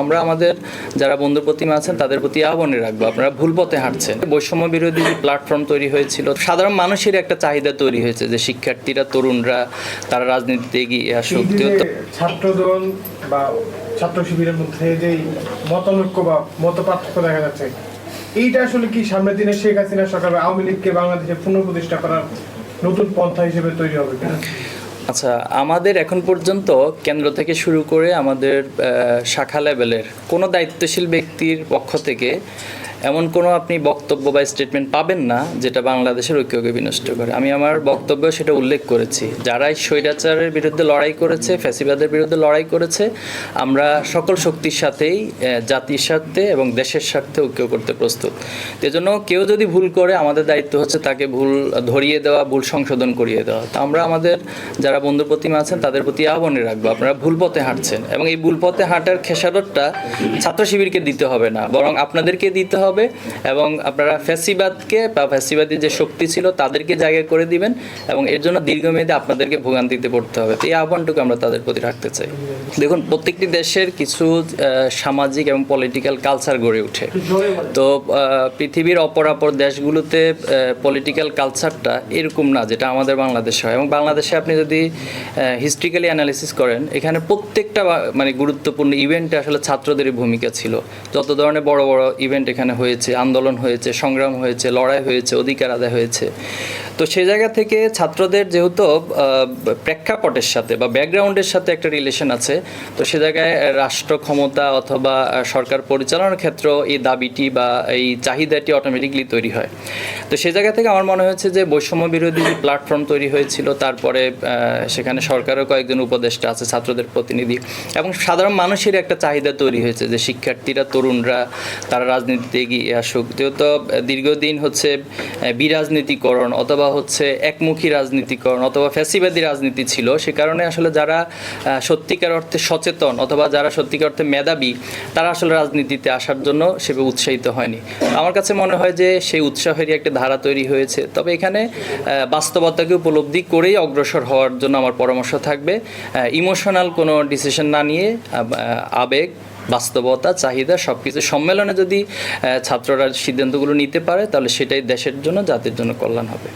আমরা আমাদের যারা বন্ধু প্রতিমা আছেন তাদের প্রতি আহ্বানে রাখবো, আপনারা ভুল পথে হাঁটছেন। বৈষম্য বিরোধী যে প্ল্যাটফর্ম তৈরি হয়েছিল, সাধারণ মানুষের একটা চাহিদা তৈরি হয়েছে যে শিক্ষার্থীরা, তরুণরা তারা রাজনীতিতে এগিয়ে আসুক। ছাত্রদল বা ছাত্র শিবিরের মধ্যে যে মতানৈক্য বা মত পার্থক্য দেখা যাচ্ছে, এইটা আসলে কি সামনের দিনে শেখ হাসিনা সরকার আওয়ামী লীগকে বাংলাদেশে পুনঃপ্রতিষ্ঠা করার নতুন পন্থা হিসেবে তৈরি হবে কিনা? আচ্ছা, আমাদের এখন পর্যন্ত কেন্দ্র থেকে শুরু করে আমাদের শাখা লেভেলের কোনো দায়িত্বশীল ব্যক্তির পক্ষ থেকে এমন কোনো আপনি বক্তব্য বা স্টেটমেন্ট পাবেন না যেটা বাংলাদেশের ঐক্যকে বিনষ্ট করে। আমি আমার বক্তব্যে সেটা উল্লেখ করেছি, যারা এই স্বৈরাচারের বিরুদ্ধে লড়াই করেছে, ফ্যাসিবাদের বিরুদ্ধে লড়াই করেছে, আমরা সকল শক্তির সাথেই জাতির স্বার্থে এবং দেশের স্বার্থে ঐক্য করতে প্রস্তুত। এজন্য কেউ যদি ভুল করে, আমাদের দায়িত্ব হচ্ছে তাকে ভুল ধরিয়ে দেওয়া, ভুল সংশোধন করিয়ে দেওয়া। তো আমরা আমাদের যারা বন্ধু প্রতিমা আছেন তাদের প্রতি আহ্বানে রাখবো, আপনারা ভুল পথে হাঁটছেন এবং এই ভুল পথে হাঁটার খেসারতটা ছাত্র শিবিরকে দিতে হবে না, বরং আপনাদেরকে দিতে হবে এবং আপনারা ফ্যাসিবাদকে বা ফ্যাসিবাদী যে শক্তি ছিল তাদেরকে জায়গা করে দিবেন এবং এর জন্য দীর্ঘমেয়াদে আপনাদেরকে ভোগান্তিতে পড়তে হবে। তো এই আহ্বানটুকু আমরা তাদের প্রতি রাখতে চাই। দেখুন, প্রত্যেকটি দেশের কিছু সামাজিক এবং পলিটিক্যাল কালচার গড়ে ওঠে। তো পৃথিবীর অপর দেশগুলোতে পলিটিক্যাল কালচারটা এরকম না যেটা আমাদের বাংলাদেশে হয়। এবং বাংলাদেশে আপনি যদি হিস্ট্রিক্যালি অ্যানালিসিস করেন, এখানে প্রত্যেকটা মানে গুরুত্বপূর্ণ ইভেন্টে আসলে ছাত্রদেরই ভূমিকা ছিল। যত ধরনের বড় বড় ইভেন্ট এখানে হয়েছে, আন্দোলন হয়েছে, সংগ্রাম হয়েছে, লড়াই হয়েছে, অধিকার আদায় হয়েছে। তো সেই জায়গা থেকে ছাত্রদের যেহেতু প্রেক্ষাপটের সাথে বা ব্যাকগ্রাউন্ডের সাথে একটা রিলেশন আছে, তো সে জায়গায় রাষ্ট্র ক্ষমতা অথবা সরকার পরিচালনার ক্ষেত্রে এই দাবিটি বা এই চাহিদাটি অটোমেটিকলি তৈরি হয়। তো সেই জায়গা থেকে আমার মনে হয়েছে যে বৈষম্য বিরোধী যে প্ল্যাটফর্ম তৈরি হয়েছিল, তারপরে সেখানে সরকারের কয়েকজন উপদেষ্টা আছে, ছাত্রদের প্রতিনিধি এবং সাধারণ মানুষের একটা চাহিদা তৈরি হয়েছে যে শিক্ষার্থীরা, তরুণরা তারা রাজনীতিতে এগিয়ে আসুক। যেহেতু দীর্ঘদিন হচ্ছে বিরাজনীতিকরণ অথবা হচ্ছে একমুখী রাজনীতিকরণ অথবা ফ্যাসিবাদী রাজনীতি ছিল, সে কারণে আসলে যারা সত্যিকার অর্থে সচেতন অথবা যারা সত্যিকার অর্থে মেধাবী, তারা আসলে রাজনীতিতে আসার জন্য সেভাবে উৎসাহিত হয়নি। আমার কাছে মনে হয় যে সেই উৎসাহেরই একটা ধারা তৈরি হয়েছে। তবে এখানে বাস্তবতাকে উপলব্ধি করেই অগ্রসর হওয়ার জন্য আমার পরামর্শ থাকবে, ইমোশনাল কোনো ডিসিশন না নিয়ে আবেগ, বাস্তবতা, চাহিদা সব কিছু সম্মেলনে যদি ছাত্ররা সিদ্ধান্তগুলো নিতে পারে, তাহলে সেটাই দেশের জন্য, জাতির জন্য কল্যাণ হবে।